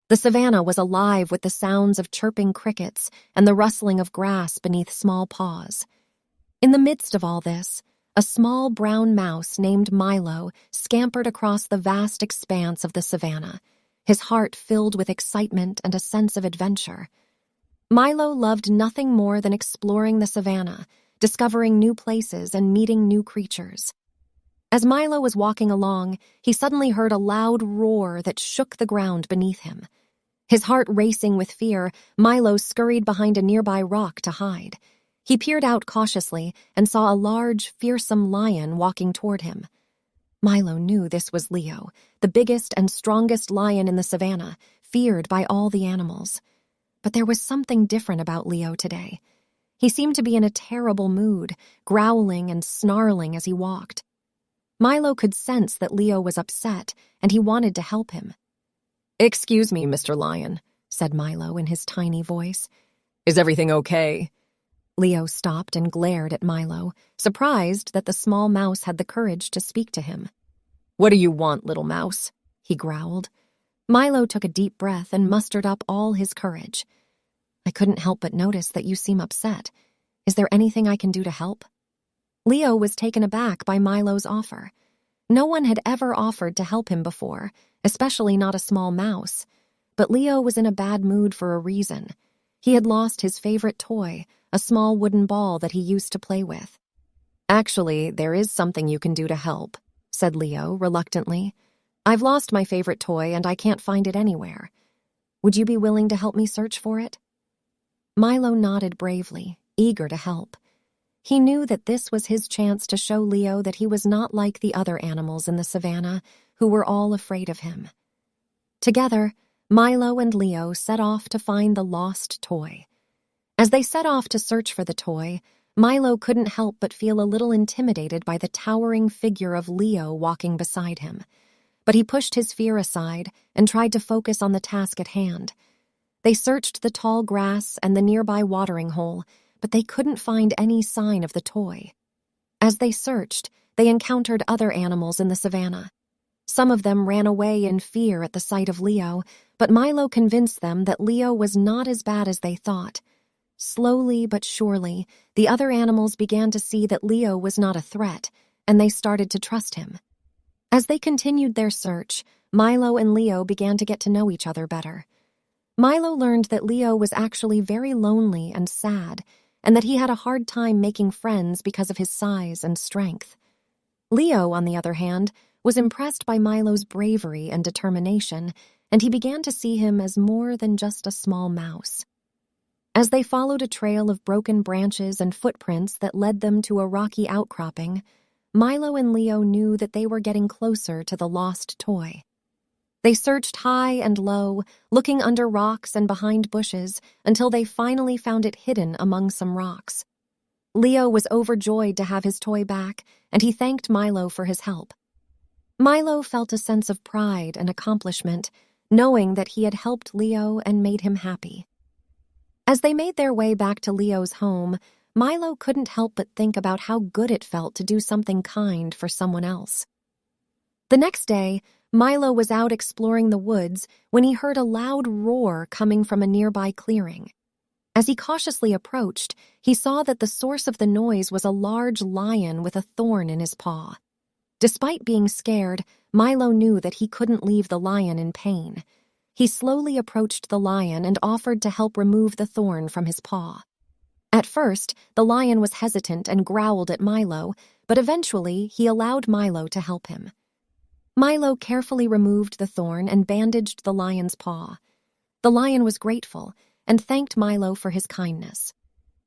The savannah was alive with the sounds of chirping crickets and the rustling of grass beneath small paws. In the midst of all this, a small brown mouse named Milo scampered across the vast expanse of the savannah, his heart filled with excitement and a sense of adventure. Milo loved nothing more than exploring the savannah, discovering new places and meeting new creatures. As Milo was walking along, he suddenly heard a loud roar that shook the ground beneath him. His heart racing with fear, Milo scurried behind a nearby rock to hide. He peered out cautiously and saw a large, fearsome lion walking toward him. Milo knew this was Leo, the biggest and strongest lion in the savannah, feared by all the animals. But there was something different about Leo today. He seemed to be in a terrible mood, growling and snarling as he walked. Milo could sense that Leo was upset, and he wanted to help him. "Excuse me, Mr. Lion," said Milo in his tiny voice. "Is everything okay?" Leo stopped and glared at Milo, surprised that the small mouse had the courage to speak to him. "What do you want, little mouse?" he growled. Milo took a deep breath and mustered up all his courage. "I couldn't help but notice that you seem upset. Is there anything I can do to help?" Leo was taken aback by Milo's offer. No one had ever offered to help him before, especially not a small mouse. But Leo was in a bad mood for a reason. He had lost his favorite toy, a small wooden ball that he used to play with. "Actually, there is something you can do to help," said Leo reluctantly. "I've lost my favorite toy and I can't find it anywhere. Would you be willing to help me search for it?" Milo nodded bravely, eager to help. He knew that this was his chance to show Leo that he was not like the other animals in the savannah, who were all afraid of him. Together, Milo and Leo set off to find the lost toy. As they set off to search for the toy, Milo couldn't help but feel a little intimidated by the towering figure of Leo walking beside him. But he pushed his fear aside and tried to focus on the task at hand. They searched the tall grass and the nearby watering hole, but they couldn't find any sign of the toy. As they searched, they encountered other animals in the savannah. Some of them ran away in fear at the sight of Leo, but Milo convinced them that Leo was not as bad as they thought. Slowly but surely, the other animals began to see that Leo was not a threat, and they started to trust him. As they continued their search, Milo and Leo began to get to know each other better. Milo learned that Leo was actually very lonely and sad, and that he had a hard time making friends because of his size and strength. Leo, on the other hand, was impressed by Milo's bravery and determination, and he began to see him as more than just a small mouse. As they followed a trail of broken branches and footprints that led them to a rocky outcropping, Milo and Leo knew that they were getting closer to the lost toy. They searched high and low, looking under rocks and behind bushes, until they finally found it hidden among some rocks. Leo was overjoyed to have his toy back, and he thanked Milo for his help. Milo felt a sense of pride and accomplishment, knowing that he had helped Leo and made him happy. As they made their way back to Leo's home, Milo couldn't help but think about how good it felt to do something kind for someone else. The next day, Milo was out exploring the woods when he heard a loud roar coming from a nearby clearing. As he cautiously approached, he saw that the source of the noise was a large lion with a thorn in his paw. Despite being scared, Milo knew that he couldn't leave the lion in pain. He slowly approached the lion and offered to help remove the thorn from his paw. At first, the lion was hesitant and growled at Milo, but eventually he allowed Milo to help him. Milo carefully removed the thorn and bandaged the lion's paw. The lion was grateful and thanked Milo for his kindness.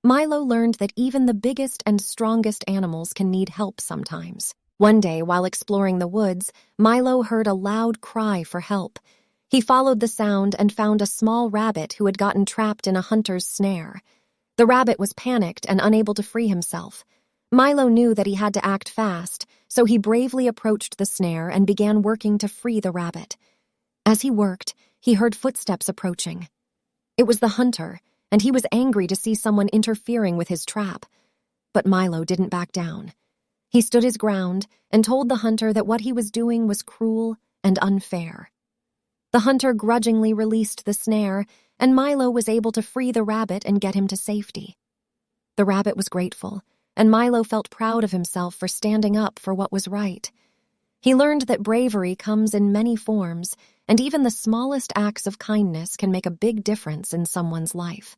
Milo learned that even the biggest and strongest animals can need help sometimes. One day, while exploring the woods, Milo heard a loud cry for help. He followed the sound and found a small rabbit who had gotten trapped in a hunter's snare. The rabbit was panicked and unable to free himself. Milo knew that he had to act fast, so he bravely approached the snare and began working to free the rabbit. As he worked, he heard footsteps approaching. It was the hunter, and he was angry to see someone interfering with his trap. But Milo didn't back down. He stood his ground and told the hunter that what he was doing was cruel and unfair. The hunter grudgingly released the snare, and Milo was able to free the rabbit and get him to safety. The rabbit was grateful, and Milo felt proud of himself for standing up for what was right. He learned that bravery comes in many forms, and even the smallest acts of kindness can make a big difference in someone's life.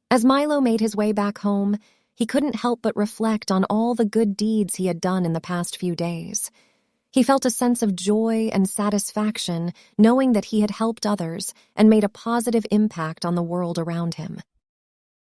As Milo made his way back home, he couldn't help but reflect on all the good deeds he had done in the past few days. He felt a sense of joy and satisfaction knowing that he had helped others and made a positive impact on the world around him.